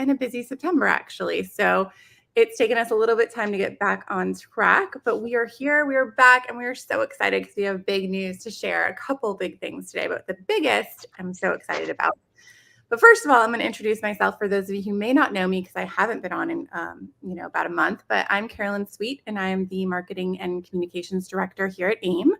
and a busy September, actually. So it's taken us a little bit of time to get back on track, but we are here, we are back, and we are so excited because we have big news to share, a couple big things today, but the biggest I'm so excited about. But first of all, I'm going to introduce myself for those of you who may not know me because I haven't been on in about a month, but I'm Carolyn Sweet, and I'm the Marketing and Communications Director here at AIM.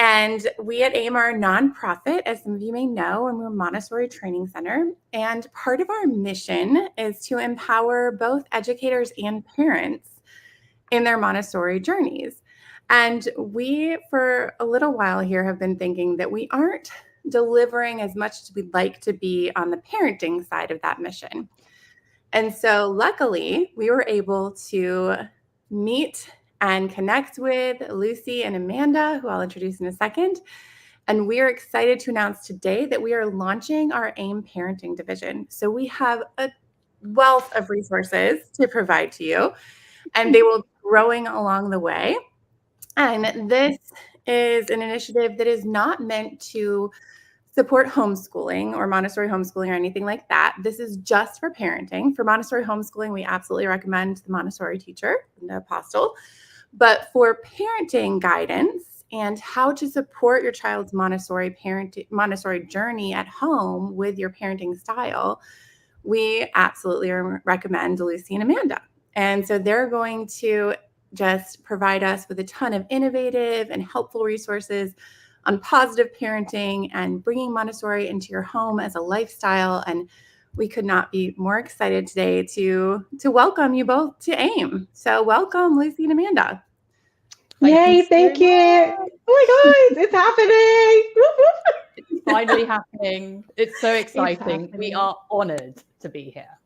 And we at AIM are a nonprofit, as some of you may know, and we're a Montessori training center. And part of our mission is to empower both educators and parents in their Montessori journeys. And we, for a little while here, have been thinking that we aren't delivering as much as we'd like to be on the parenting side of that mission. And so luckily, we were able to meet and connect with Lucy and Amanda, who I'll introduce in a second. And we are excited to announce today that we are launching our AIM Parenting Division. So we have a wealth of resources to provide to you, and they will be growing along the way. And this is an initiative that is not meant to support homeschooling or Montessori homeschooling or anything like that. This is just for parenting. For Montessori homeschooling, we absolutely recommend the Montessori teacher, the apostle. But for parenting guidance and how to support your child's Montessori journey at home with your parenting style, we absolutely recommend Lucy and Amanda. And so they're going to just provide us with a ton of innovative and helpful resources on positive parenting and bringing Montessori into your home as a lifestyle. And we could not be more excited today to welcome you both to AIM. So welcome, Lucy and Amanda. Thank you. Oh my God, it's happening. It's finally happening. It's so exciting. We are honored to be here.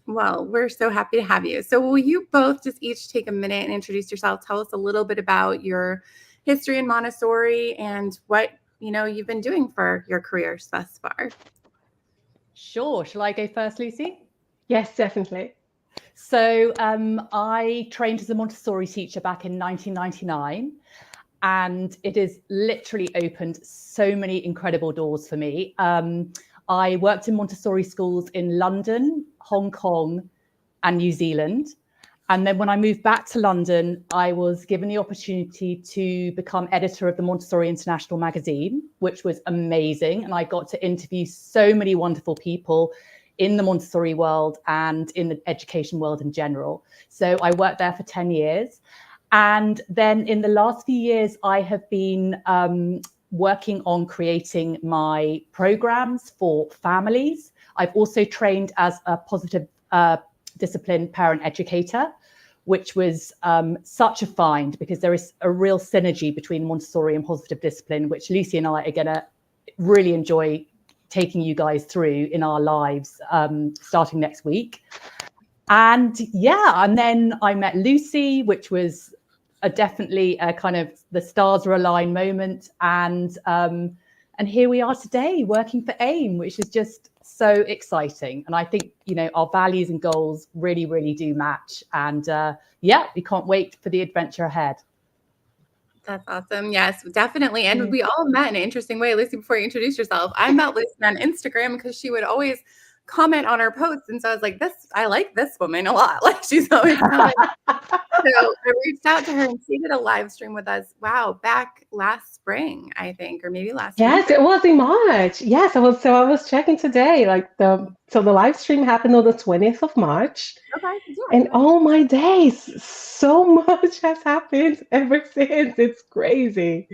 Well, we're so happy to have you. So will you both just each take a minute and introduce yourself? Tell us a little bit about your history in Montessori and what you've been doing for your careers thus far. Sure. Shall I go first, Lucy? Yes, definitely. So I trained as a Montessori teacher back in 1999, and it has literally opened so many incredible doors for me. I worked in Montessori schools in London, Hong Kong, and New Zealand. And then when I moved back to London, I was given the opportunity to become editor of the Montessori International magazine, which was amazing. And I got to interview so many wonderful people in the Montessori world and in the education world in general. So I worked there for 10 years. And then in the last few years, I have been working on creating my programs for families. I've also trained as a positive discipline parent educator, which was such a find because there is a real synergy between Montessori and positive discipline, which Lucy and I are going to really enjoy taking you guys through in our lives starting next week. And then I met Lucy, which was definitely a kind of the stars are aligned moment. And here we are today working for AIM, which is just so exciting. And I think, our values and goals really, really do match. And we can't wait for the adventure ahead. That's awesome. Yes, definitely. And we all met in an interesting way. Lucy, before you introduce yourself, I met Lucy on Instagram because she would always comment on her posts. And so I was like, I like this woman a lot. Like she's always commenting. So I reached out to her and she did a live stream with us. Wow, back last spring, I think, or maybe last Yes, winter. it was in March. Yes, I was checking today. The live stream happened on the 20th of March. Okay. Yeah. And oh my days, so much has happened ever since. It's crazy.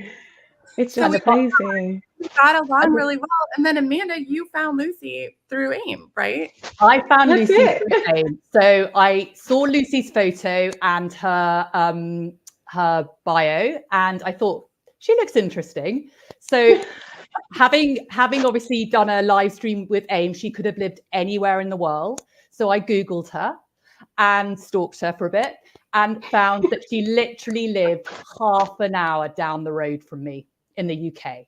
It's just crazy. We got along really well. And then Amanda, you found Lucy through AIM, right? I found Lucy through AIM. So I saw Lucy's photo and her bio, and I thought she looks interesting. So having obviously done a live stream with AIM, she could have lived anywhere in the world. So I Googled her and stalked her for a bit and found that she literally lived half an hour down the road from me in the UK.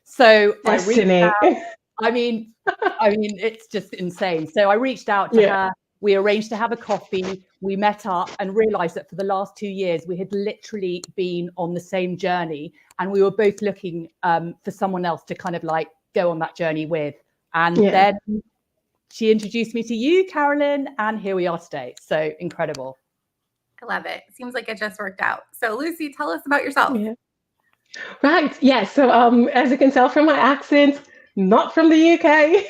So Destiny. I reached out. I mean, it's just insane. So I reached out to her. We arranged to have a coffee. We met up and realized that for the last 2 years, we had literally been on the same journey. And we were both looking for someone else to kind of like go on that journey with. And then she introduced me to you, Carolyn, and here we are today. So incredible. I love it. Seems like it just worked out. So Lucy, tell us about yourself. Yeah. Right. Yeah. So as you can tell from my accent, not from the UK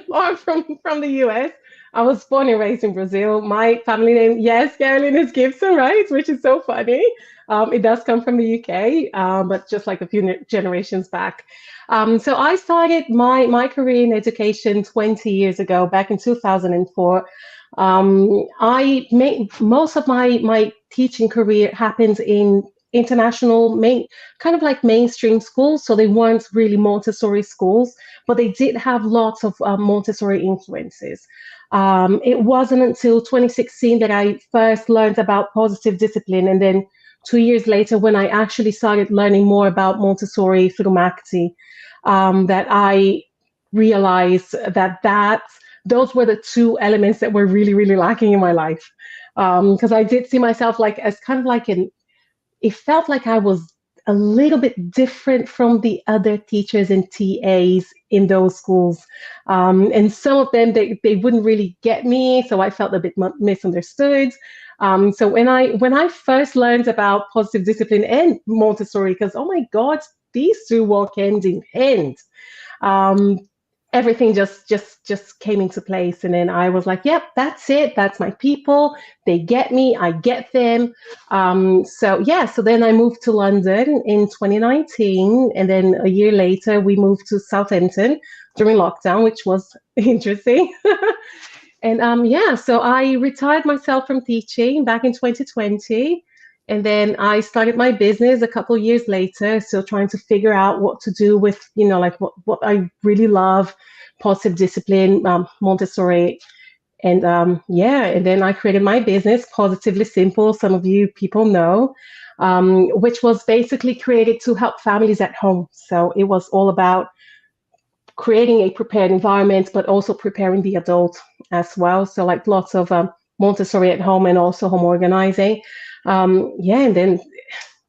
or from the US. I was born and raised in Brazil. My family name, yes, Carolyn, is Gibson, right? Which is so funny. It does come from the UK, but just like a few generations back. So I started my career in education 20 years ago, back in 2004. I made most of my teaching career happens in international kind of like mainstream schools. So they weren't really Montessori schools, but they did have lots of Montessori influences. It wasn't until 2016 that I first learned about positive discipline. And then 2 years later, when I actually started learning more about Montessori through MACT, that I realized that those were the two elements that were really, really lacking in my life. Because I did see myself like as kind of like it felt like I was a little bit different from the other teachers and TAs in those schools. And some of them, they wouldn't really get me. So I felt a bit misunderstood. So when I first learned about positive discipline and Montessori, because, oh my God, these two walk hand in hand. Everything just came into place, and then I was like, yep, that's it, that's my people, they get me, I get them. So then I moved to London in 2019, and then a year later we moved to Southampton during lockdown, which was interesting. And so I retired myself from teaching back in 2020. And then I started my business a couple of years later, still trying to figure out what to do with, like what I really love, positive discipline, Montessori. And and then I created my business, Positively Simple. Some of you people know, which was basically created to help families at home. So it was all about creating a prepared environment, but also preparing the adult as well. So like lots of Montessori at home and also home organizing. And then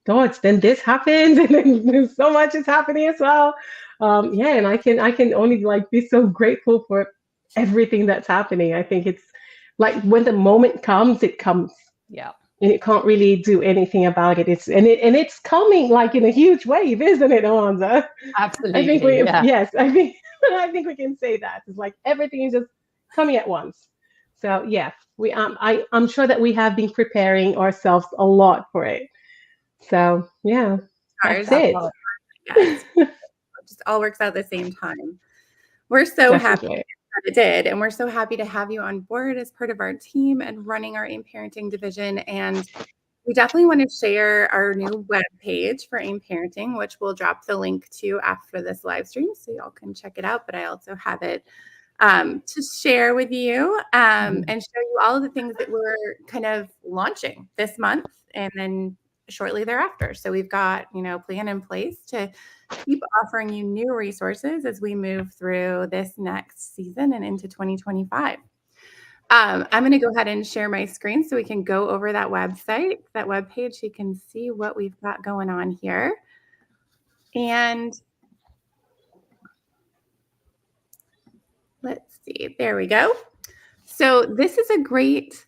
then this happened, and then so much is happening as well. And I can only like be so grateful for everything that's happening. I think it's like when the moment comes, it comes. Yeah. And you can't really do anything about it. It's coming like in a huge wave, isn't it, Alonza? Absolutely. I think I think we can say that. It's like everything is just coming at once. So yeah, I'm sure that we have been preparing ourselves a lot for it. So yeah, that's it. Yes. It just all works out at the same time. We're so happy that it did, and we're so happy to have you on board as part of our team and running our AIM Parenting division. And we definitely want to share our new web page for AIM Parenting, which we'll drop the link to after this live stream, so y'all can check it out. But I also have it to share with you and show you all of the things that we're kind of launching this month and then shortly thereafter. So we've got, plan in place to keep offering you new resources as we move through this next season and into 2025. I'm going to go ahead and share my screen so we can go over that website, that web page, so you can see what we've got going on here. And let's see, there we go. So this is a great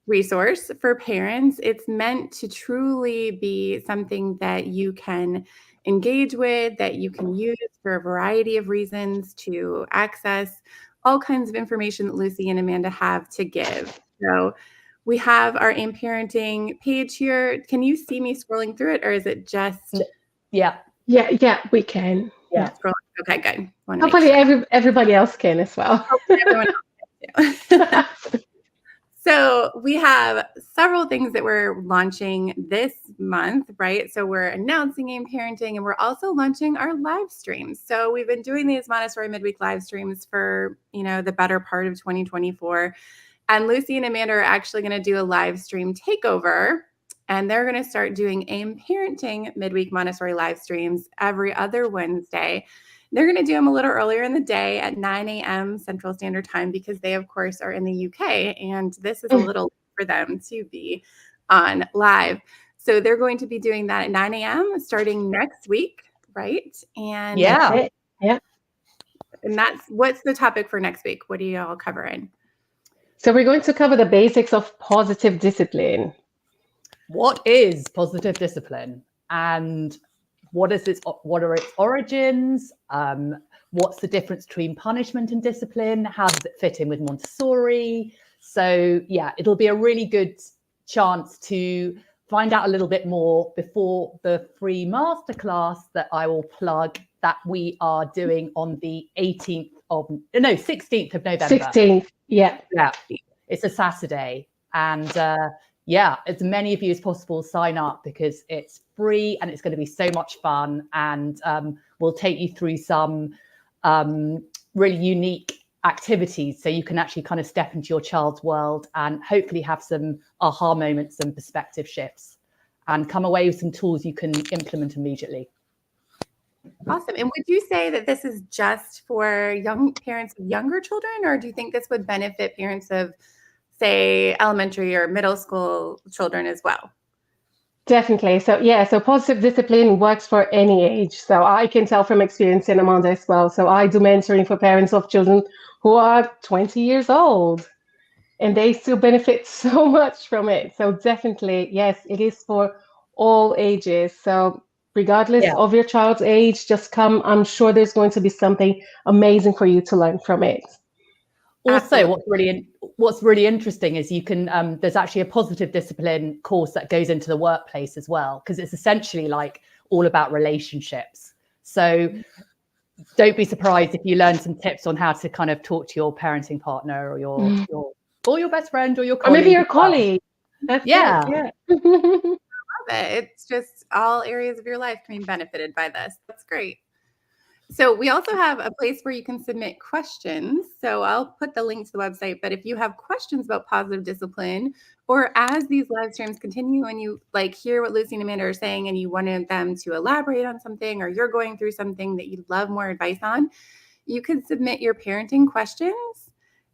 resource for parents. It's meant to truly be something that you can engage with, that you can use for a variety of reasons to access all kinds of information that Lucy and Amanda have to give. So we have our AIM Parenting page here. Can you see me scrolling through it, or is it just? Yeah, we can. Yeah. Okay, good. Hopefully everybody else can as well. Hopefully everyone else can too. So we have several things that we're launching this month, right? So we're announcing AIM Parenting, and we're also launching our live streams. So we've been doing these Montessori midweek live streams for, the better part of 2024. And Lucy and Amanda are actually going to do a live stream takeover, and they're going to start doing AIM Parenting midweek Montessori live streams every other Wednesday. They're going to do them a little earlier in the day at 9 a.m. Central Standard Time because they, of course, are in the UK, and this is a little for them to be on live. So they're going to be doing that at 9 a.m. starting next week, right? And yeah. And what's the topic for next week? What are you all covering? So we're going to cover the basics of positive discipline. What is positive discipline, and what are its origins? What's the difference between punishment and discipline? How does it fit in with Montessori? So yeah, it'll be a really good chance to find out a little bit more before the free masterclass that I will plug that we are doing on the 16th of November. 16th, yeah. It's a Saturday, and yeah, as many of you as possible sign up because it's free and it's going to be so much fun, and we'll take you through some really unique activities so you can actually kind of step into your child's world and hopefully have some aha moments and perspective shifts and come away with some tools you can implement immediately. Awesome. And would you say that this is just for young parents of younger children, or do you think this would benefit parents of, say, elementary or middle school children as well? Definitely. So yeah, so positive discipline works for any age. So I can tell from experience in Amanda as well. So I do mentoring for parents of children who are 20 years old, and they still benefit so much from it. So definitely, yes, it is for all ages. So regardless of your child's age, just come. I'm sure there's going to be something amazing for you to learn from it. Also, what's really interesting is you can there's actually a positive discipline course that goes into the workplace as well, because it's essentially like all about relationships. So don't be surprised if you learn some tips on how to kind of talk to your parenting partner or your best friend or your colleague. Or maybe your colleague. That's yeah. I love it. It's just all areas of your life can be benefited by this. That's great. So we also have a place where you can submit questions. So I'll put the link to the website, but if you have questions about positive discipline, or as these live streams continue and you like hear what Lucy and Amanda are saying and you wanted them to elaborate on something, or you're going through something that you'd love more advice on, you can submit your parenting questions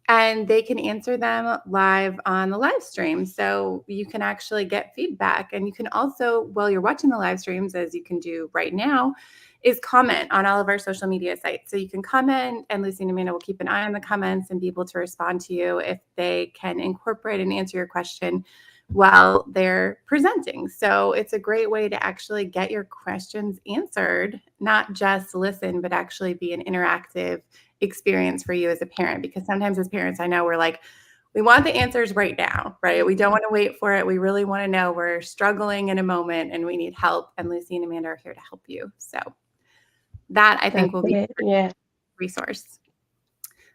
and they can answer them live on the live stream. So you can actually get feedback. And you can also, while you're watching the live streams, as you can do right now, is comment on all of our social media sites. So you can comment, and Lucy and Amanda will keep an eye on the comments and be able to respond to you if they can incorporate and answer your question while they're presenting. So it's a great way to actually get your questions answered, not just listen, but actually be an interactive experience for you as a parent. Because sometimes as parents, I know we're like, we want the answers right now, right? We don't want to wait for it. We really want to know we're struggling in a moment and we need help. And Lucy and Amanda are here to help you. So that I think will be a resource.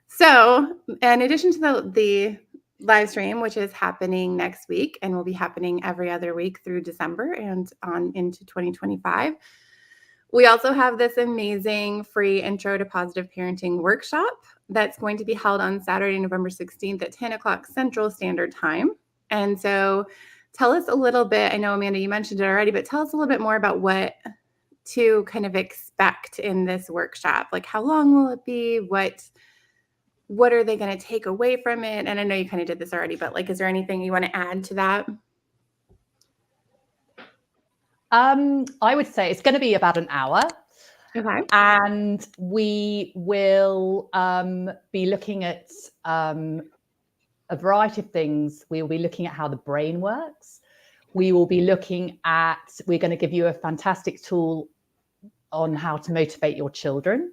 So in addition to the live stream, which is happening next week and will be happening every other week through December and on into 2025, we also have this amazing free Intro to Positive Parenting workshop that's going to be held on Saturday, November 16th at 10 o'clock Central Standard Time. And so tell us a little bit, I know, Amanda, you mentioned it already, but tell us a little bit more about what to kind of expect in this workshop. Like, how long will it be? What are they going to take away from it? And I know you kind of did this already, but like, is there anything you want to add to that? I would say it's going to be about an hour. Okay. And we will be looking at a variety of things. We will be looking at how the brain works. We will be looking at, we're going to give you a fantastic tool on how to motivate your children.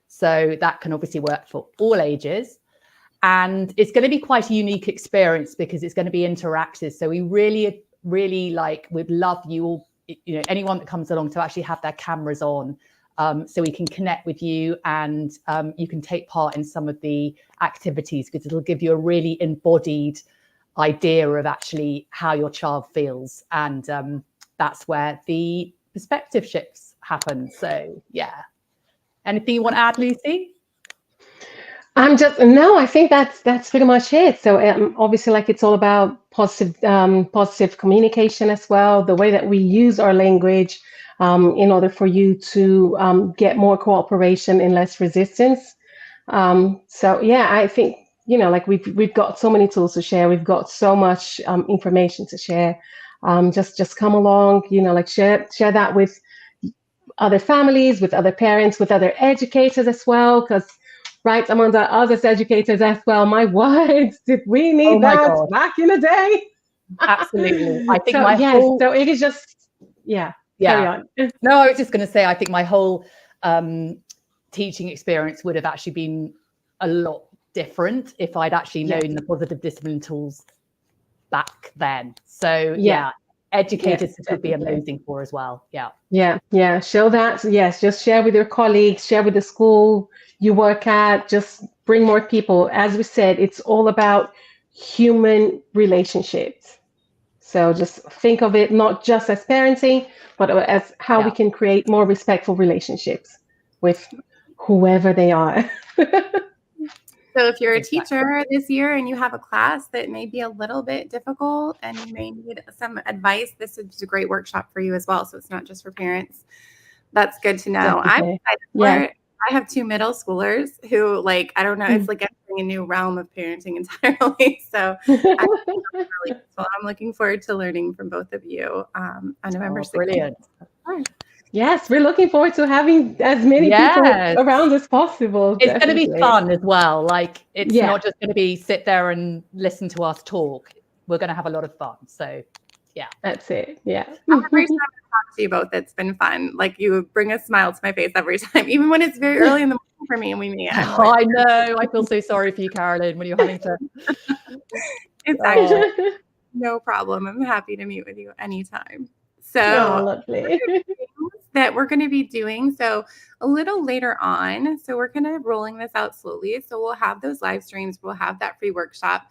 So that can obviously work for all ages. And it's going to be quite a unique experience because it's going to be interactive. So we really, really would love you all, anyone that comes along to actually have their cameras on, so we can connect with you and you can take part in some of the activities, because it'll give you a really embodied idea of actually how your child feels. And that's where the perspective shifts happen. So yeah. Anything you want to add, Lucy? I think that's pretty much it. So obviously, it's all about positive communication as well, the way that we use our language in order for you to get more cooperation and less resistance. So yeah, I think, we've got so many tools to share. We've got so much information to share. Just come along, share that with other families, with other parents, with other educators as well, because right, Amanda, us as educators as well, my words, did we Oh need my that God. back in the day? Absolutely. I think So yes, so it is just, carry on. No, I was just going to say, I think my whole teaching experience would have actually been a lot different if I'd actually known the positive discipline tools back then. So educators Yes, would be definitely. amazing for as well. Yeah. Show that. Yes, just share with your colleagues, share with the school you work at, just bring more people. As we said, it's all about human relationships. So just think of it not just as parenting, but as how we can create more respectful relationships with whoever they are. So if you're a teacher this year and you have a class that may be a little bit difficult and you may need some advice, this is a great workshop for you as well. So it's not just for parents. That's good to know. I'm Definitely. excited for it. I have 2 middle schoolers who, like, I don't know, it's like entering a new realm of parenting entirely. So I'm looking forward to learning from both of you on November 16th. Brilliant. Yes, we're looking forward to having as many people around as possible. It's going to be fun as well. Like, it's not just going to be sit there and listen to us talk. We're going to have a lot of fun. So, that's it. Yeah. Every time I talk to you both, it's been fun. Like, you bring a smile to my face every time, even when it's very early in the morning for me and we meet. I know. I feel so sorry for you, Carolyn, when you're having to. It's actually no problem. I'm happy to meet with you anytime. So lovely. that we're going to be doing so a little later on. So we're kind of rolling this out slowly. So we'll have those live streams. We'll have that free workshop.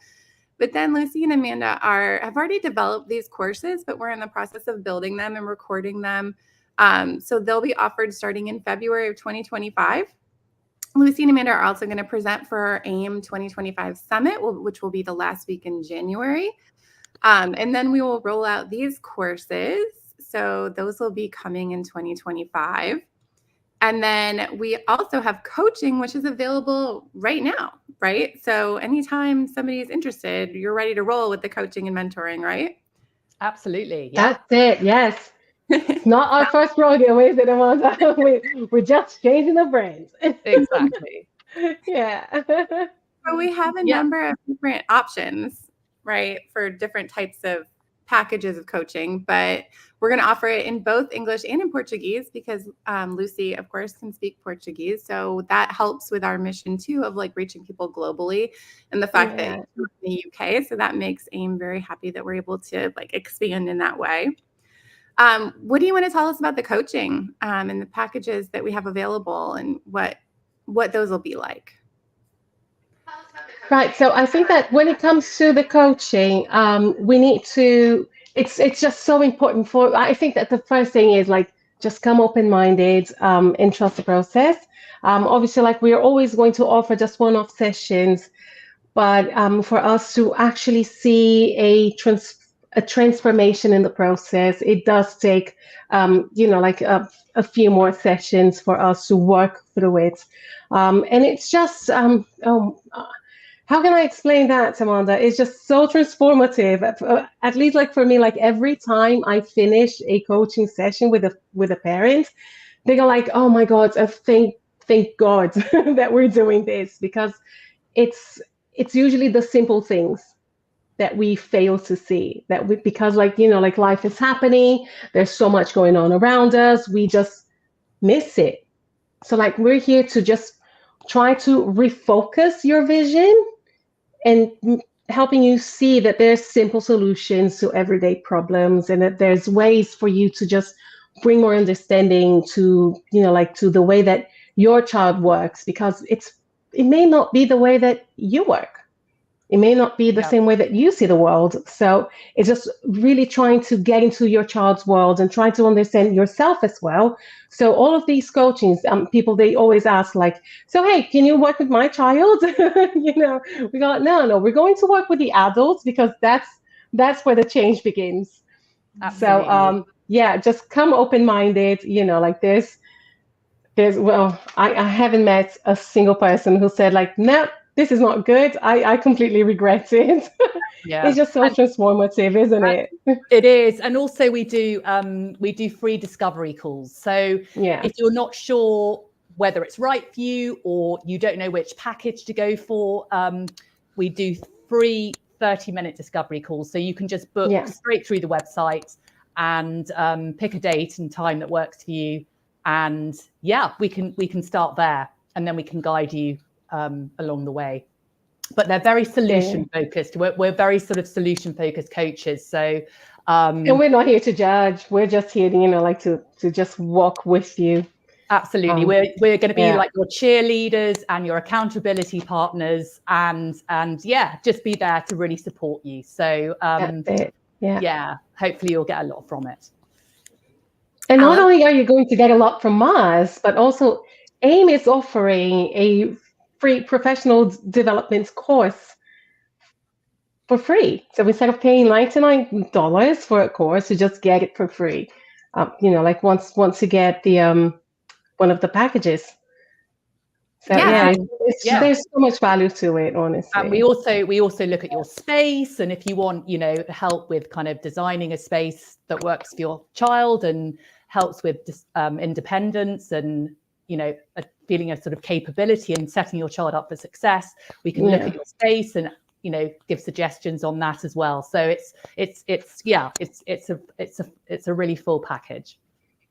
But then Lucy and Amanda have already developed these courses, but we're in the process of building them and recording them. So they'll be offered starting in February of 2025. Lucy and Amanda are also going to present for our AIM 2025 Summit, which will be the last week in January. And then we will roll out these courses. So those will be coming in 2025. And then we also have coaching, which is available right now, right? So anytime somebody is interested, you're ready to roll with the coaching and mentoring, right? Absolutely. Yeah. That's it. Yes. Not our first rodeo, is it, Amanda? We're just changing the brands. Exactly. So we have a number of different options, right, for different types of packages of coaching, but we're going to offer it in both English and in Portuguese because Lucy, of course, can speak Portuguese. So that helps with our mission too of like reaching people globally and the fact that you're in the UK. So that makes AIM very happy that we're able to like expand in that way. What do you want to tell us about the coaching and the packages that we have available and what those will be like? Right. So I think that when it comes to the coaching, we need to, it's just so important I think that the first thing is like, just come open-minded and trust the process. Obviously, like we're always going to offer just one-off sessions, but for us to actually see a transformation in the process, it does take, like a few more sessions for us to work through it. And it's just, how can I explain that, Amanda? It's just so transformative. At least like for me, like every time I finish a coaching session with a parent, they go like, "Oh my God, thank God that we're doing this," because it's usually the simple things that we fail to see because like like life is happening, there's so much going on around us, we just miss it. So like we're here to just try to refocus your vision and helping you see that there's simple solutions to everyday problems and that there's ways for you to just bring more understanding to like to the way that your child works, because it may not be the way that you work. It may not be the same way that you see the world. So it's just really trying to get into your child's world and trying to understand yourself as well. So all of these coachings, people, they always ask like, so, hey, can you work with my child? We go, no, we're going to work with the adults because that's where the change begins. Absolutely. So, just come open-minded, like there's, well, I haven't met a single person who said like, no, this is not good. I completely regret it. It's just so transformative, isn't it? It is. And also we do free discovery calls. So if you're not sure whether it's right for you or you don't know which package to go for, we do free 30-minute discovery calls. So you can just book straight through the website and pick a date and time that works for you. And we can start there, and then we can guide you along the way. But they're very solution focused. We're very sort of solution focused coaches. So and we're not here to judge. We're just here to, to just walk with you. Absolutely. We're going to be like your cheerleaders and your accountability partners, and just be there to really support you. So hopefully you'll get a lot from it. And not only are you going to get a lot from us, but also AIM is offering a free professional development course for free. So instead of paying $99 for a course, you just get it for free. Once you get the one of the packages. So there's so much value to it, honestly. And we also look at your space, and if you want, help with kind of designing a space that works for your child and helps with independence and a feeling of sort of capability and setting your child up for success, we can look at your space and give suggestions on that as well. So it's a really full package.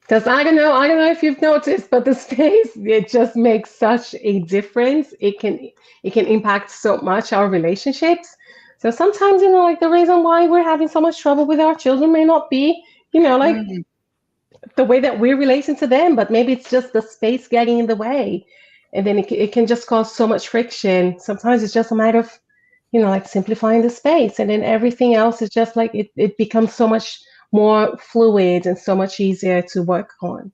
Because I don't know if you've noticed, but the space, it just makes such a difference. It can impact so much our relationships. So sometimes, the reason why we're having so much trouble with our children may not be, the way that we're relating to them, but maybe it's just the space getting in the way. And then it can just cause so much friction. Sometimes it's just a matter of, simplifying the space, and then everything else is just it becomes so much more fluid and so much easier to work on.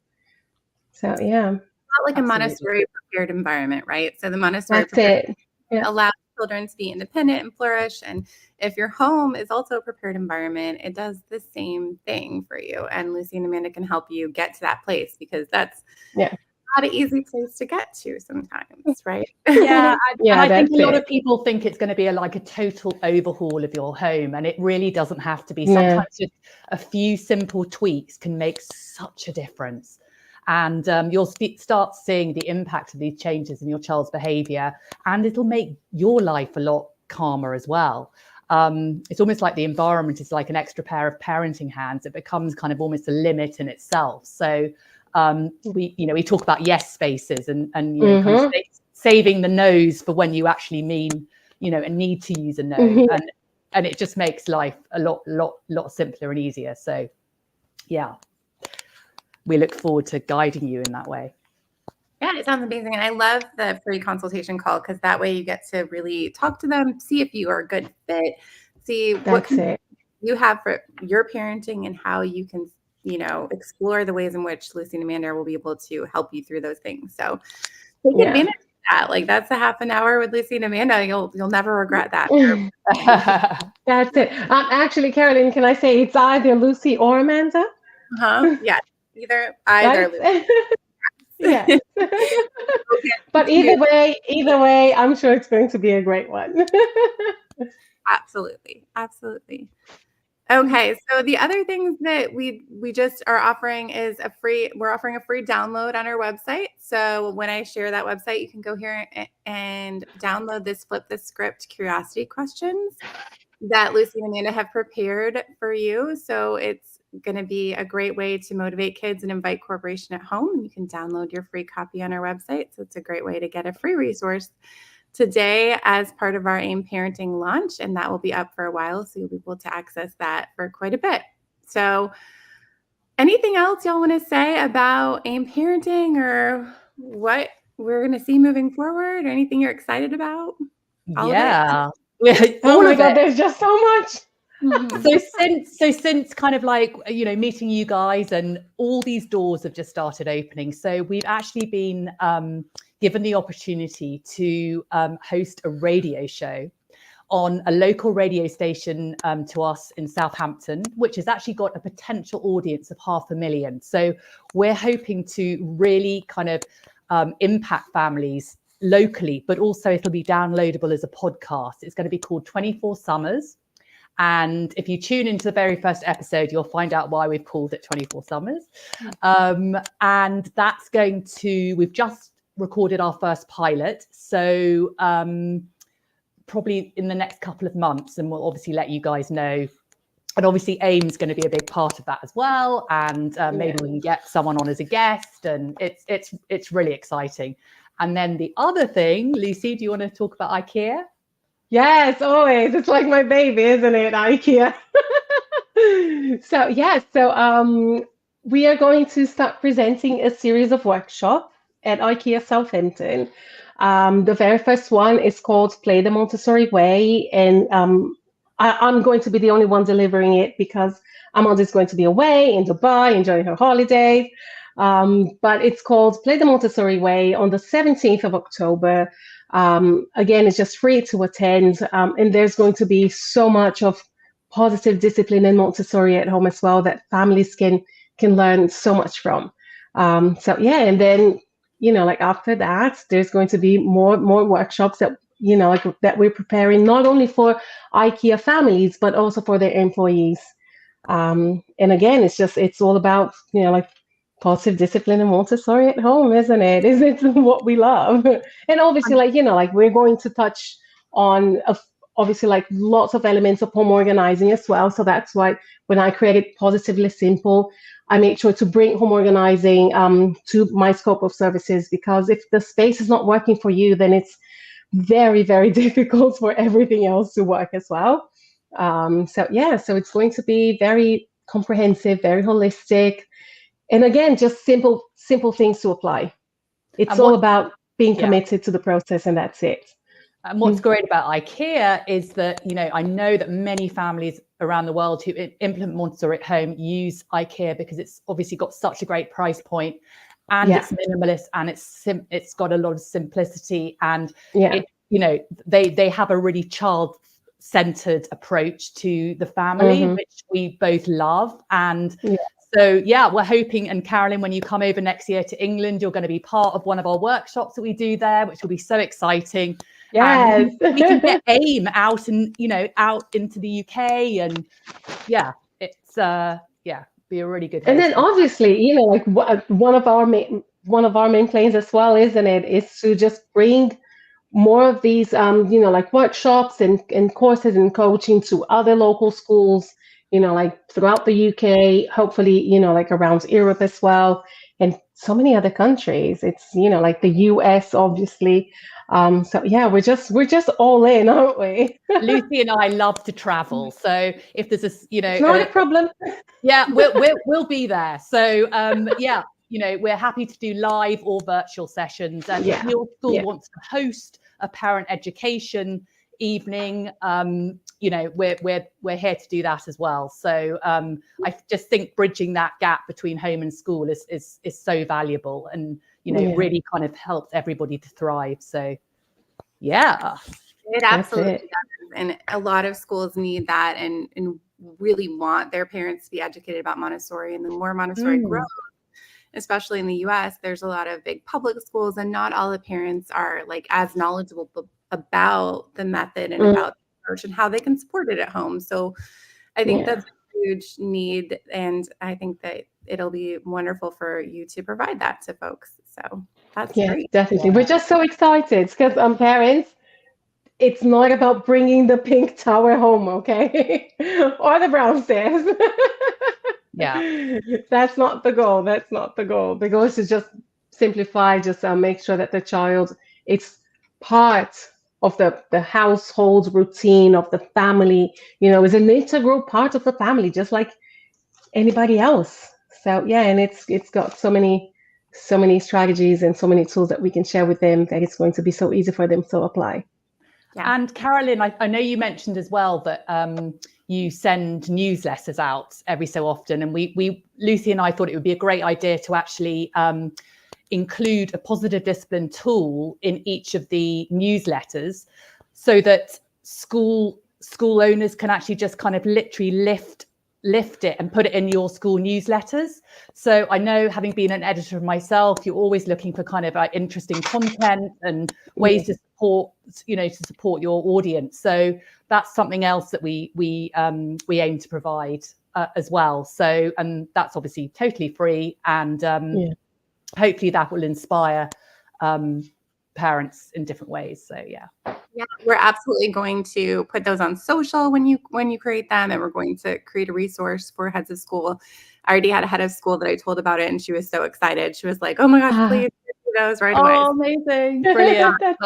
So not like a Montessori prepared environment, right? So the Montessori allows children to be independent and flourish. And if your home is also a prepared environment, it does the same thing for you. And Lucy and Amanda can help you get to that place, because that's not an easy place to get to sometimes, right? I think a lot of people think it's going to be a total overhaul of your home, and it really doesn't have to be. Sometimes just a few simple tweaks can make such a difference, and you'll start seeing the impact of these changes in your child's behavior, and it'll make your life a lot calmer as well. It's almost like the environment is like an extra pair of parenting hands. It becomes kind of almost a limit in itself. So we talk about yes spaces and kind of saving the no's for when you actually mean and need to use a no, and it just makes life a lot simpler and easier. So we look forward to guiding you in that way. Yeah, it sounds amazing. And I love the free consultation call, because that way you get to really talk to them, see if you are a good fit, see what you have for your parenting, and how you can explore the ways in which Lucy and Amanda will be able to help you through those things. So take advantage of that. That's a half an hour with Lucy and Amanda. You'll never regret that. That's it. Actually, Carolyn, can I say it's either Lucy or Amanda? Yeah, either Lucy. Yeah. But either way, I'm sure it's going to be a great one. Absolutely. Okay, so the other things that we just are offering is we're offering a free download on our website. So when I share that website, you can go here and download this Flip the Script curiosity questions that Lucy and Amanda have prepared for you. So it's going to be a great way to motivate kids and invite cooperation at home. You can download your free copy on our website. So it's a great way to get a free resource today as part of our AIM Parenting launch, and that will be up for a while, so you'll be able to access that for quite a bit. So anything else y'all want to say about AIM Parenting, or what we're going to see moving forward, or anything you're excited about? All of it? Oh my God, there's just so much. So since kind of meeting you guys, and all these doors have just started opening, so we've actually been given the opportunity to host a radio show on a local radio station to us in Southampton, which has actually got a potential audience of 500,000. So we're hoping to really kind of impact families locally, but also it'll be downloadable as a podcast. It's going to be called 24 Summers. And if you tune into the very first episode, you'll find out why we've called it 24 Summers. And that's we've just recorded our first pilot. So probably in the next couple of months, and we'll obviously let you guys know. And obviously AIM's going to be a big part of that as well. And maybe we can get someone on as a guest, and it's really exciting. And then the other thing, Lucy, do you want to talk about IKEA? Yes, always. It's like my baby, isn't it? IKEA. So we are going to start presenting a series of workshops at IKEA Southampton. The very first one is called Play the Montessori Way, and I'm going to be the only one delivering it because Amanda's going to be away in Dubai, enjoying her holidays. But it's called Play the Montessori Way on the 17th of October. Again, it's just free to attend, and there's going to be so much of positive discipline in Montessori at home as well that families can learn so much from. And then like after that, there's going to be more workshops that that we're preparing not only for IKEA families but also for their employees. And again, it's all about like positive discipline and Montessori at home, isn't it? Is it what we love? And obviously, we're going to touch on obviously like lots of elements of home organizing as well. So that's why when I created Positively Simple, I make sure to bring home organizing to my scope of services, because if the space is not working for you, then it's very, very difficult for everything else to work as well. So it's going to be very comprehensive, very holistic. And again, just simple things to apply. It's all about being committed to the process, and that's it. And what's great about IKEA is that, I know that many families around the world who implement Montessori at home use IKEA because it's obviously got such a great price point, and it's minimalist, and it's got a lot of simplicity, and they have a really child-centered approach to the family, which we both love. And so, we're hoping, and Carolyn, when you come over next year to England, you're going to be part of one of our workshops that we do there, which will be so exciting. Yes. We can get AIM out and, out into the UK, and it's be a really good. And then obviously, like one of our main plans as well, isn't it, is to just bring more of these, like workshops and courses and coaching to other local schools, like throughout the UK, hopefully, like around Europe as well, and so many other countries. It's, like the US, obviously. We're just all in, aren't we? Lucy and I love to travel, so if there's it's not a problem. we'll be there. So we're happy to do live or virtual sessions, and if your school wants to host a parent education evening, we're here to do that as well. So I just think bridging that gap between home and school is so valuable, and really kind of helps everybody to thrive. So it absolutely does. And a lot of schools need that and really want their parents to be educated about Montessori. And the more Montessori grows, especially in the US, there's a lot of big public schools, and not all the parents are like as knowledgeable about the method and about the approach and how they can support it at home. So I think that's a huge need, and I think that it'll be wonderful for you to provide that to folks. So that's great. Definitely. We're just so excited because parents, it's not about bringing the pink tower home, okay? Or the brown stairs. That's not the goal. The goal is to just simplify, just make sure that the child, it's part of the household routine of the family, is an integral part of the family, just like anybody else. So and it's got so many strategies and so many tools that we can share with them that it's going to be so easy for them to apply. And Carolyn, I know you mentioned as well that you send newsletters out every so often, and we Lucy and I thought it would be a great idea to actually include a positive discipline tool in each of the newsletters, so that school owners can actually just kind of literally lift it and put it in your school newsletters. So I know, having been an editor myself, you're always looking for kind of interesting content and ways to support your audience. So that's something else that we aim to provide as well. So, and that's obviously totally free, and hopefully that will inspire parents in different ways. So yeah. Yeah, we're absolutely going to put those on social when you create them, and we're going to create a resource for heads of school. I already had a head of school that I told about it, and she was so excited. She was like, "Oh my gosh, please do those right away." Oh, amazing. Brilliant. That's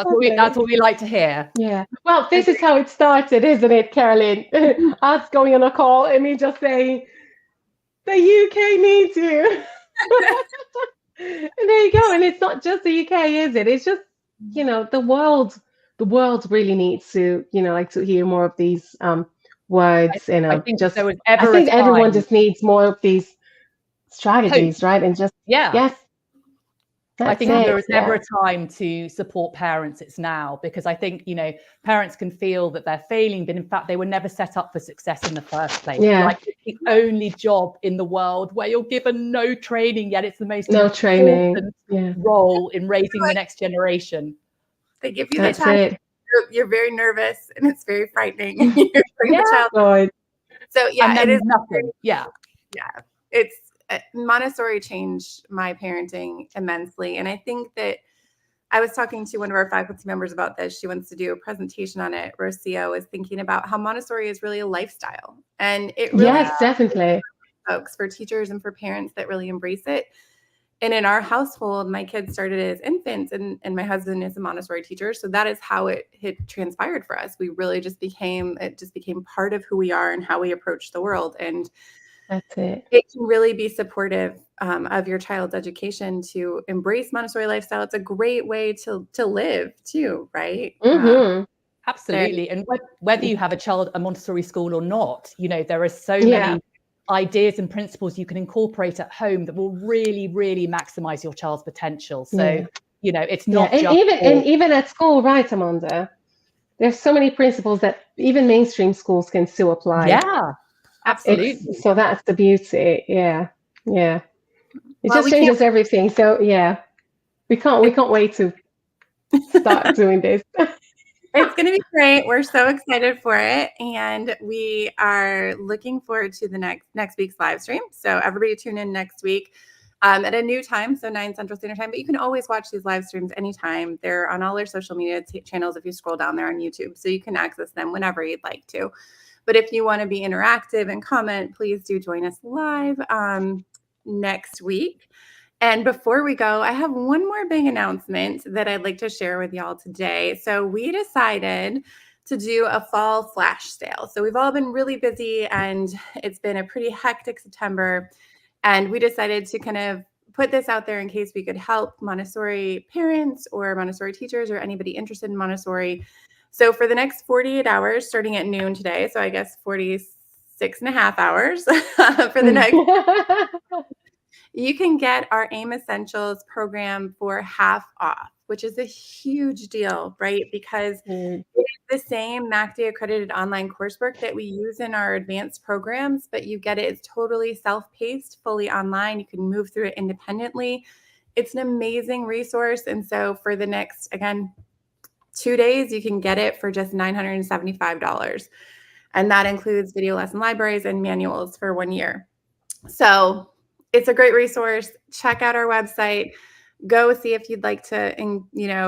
what we like to hear. Yeah. Well, this is how it started, isn't it, Carolyn? Us going on a call and me just saying, the UK needs you. And there you go. And it's not just the UK, is it? It's just, the world really needs to, like to hear more of these words. I think just, there was I ever think a everyone time. just needs more of these strategies, right? And just, Yeah. yes. I think if there was ever a time to support parents, it's now, because I think, parents can feel that they're failing, but in fact, they were never set up for success in the first place. Yeah. Like, it's the only job in the world where you're given no training, yet it's the most important role in raising the next generation. They give you the task. You're very nervous, and it's very frightening. So yeah, it is nothing. Yeah. It's Montessori changed my parenting immensely, and I think that I was talking to one of our faculty members about this. She wants to do a presentation on it. Rocio is thinking about how Montessori is really a lifestyle, and it really is definitely folks, for teachers and for parents that really embrace it. And in our household, my kids started as infants, and my husband is a Montessori teacher. So that is how it had transpired for us. We really just became part of who we are and how we approach the world. And that's it. It can really be supportive of your child's education to embrace Montessori lifestyle. It's a great way to live too, right? Mm-hmm. Absolutely. And whether you have a Montessori school or not, there are so many ideas and principles you can incorporate at home that will really, really maximize your child's potential. So, it's not just even at school, right, Amanda? There's so many principles that even mainstream schools can still apply. Yeah, absolutely. So that's the beauty. Yeah. It just changes everything. So we can't wait to start doing this. It's going to be great. We're so excited for it. And we are looking forward to the next week's live stream. So everybody tune in next week at a new time, so 9 Central Standard Time. But you can always watch these live streams anytime. They're on all our social media channels if you scroll down there on YouTube. So you can access them whenever you'd like to. But if you want to be interactive and comment, please do join us live next week. And before we go, I have one more big announcement that I'd like to share with y'all today. So we decided to do a fall flash sale. So we've all been really busy, and it's been a pretty hectic September. And we decided to kind of put this out there in case we could help Montessori parents or Montessori teachers or anybody interested in Montessori. So for the next 48 hours, starting at noon today, so I guess 46 and a half hours for the next you can get our AIM Essentials program for half off, which is a huge deal, right? Because it is the same MACD accredited online coursework that we use in our advanced programs, but you get it. It's totally self-paced, fully online. You can move through it independently. It's an amazing resource. And so for the next, again, 2 days, you can get it for just $975. And that includes video lesson libraries and manuals for 1 year. So it's a great resource. Check out our website. Go see if you'd like to,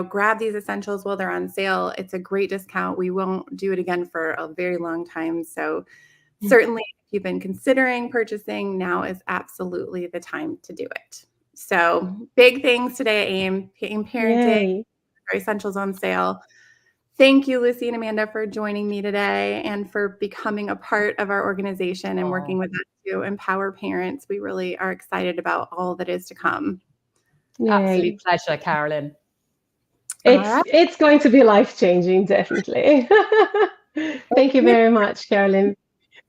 grab these essentials while they're on sale. It's a great discount. We won't do it again for a very long time. So certainly if you've been considering purchasing, now is absolutely the time to do it. So big things today at AIM Parenting, our essentials on sale. Thank you, Lucy and Amanda, for joining me today and for becoming a part of our organization and working with us to empower parents. We really are excited about all that is to come. Absolute pleasure, Carolyn. It's going to be life-changing, definitely. Thank you very much, Carolyn.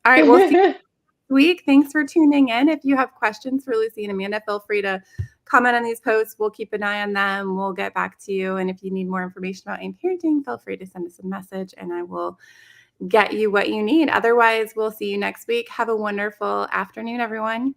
All right, we'll see you next week. Thanks for tuning in. If you have questions for Lucy and Amanda, feel free to comment on these posts. We'll keep an eye on them. We'll get back to you. And if you need more information about AIM Parenting, feel free to send us a message and I will get you what you need. Otherwise, we'll see you next week. Have a wonderful afternoon, everyone.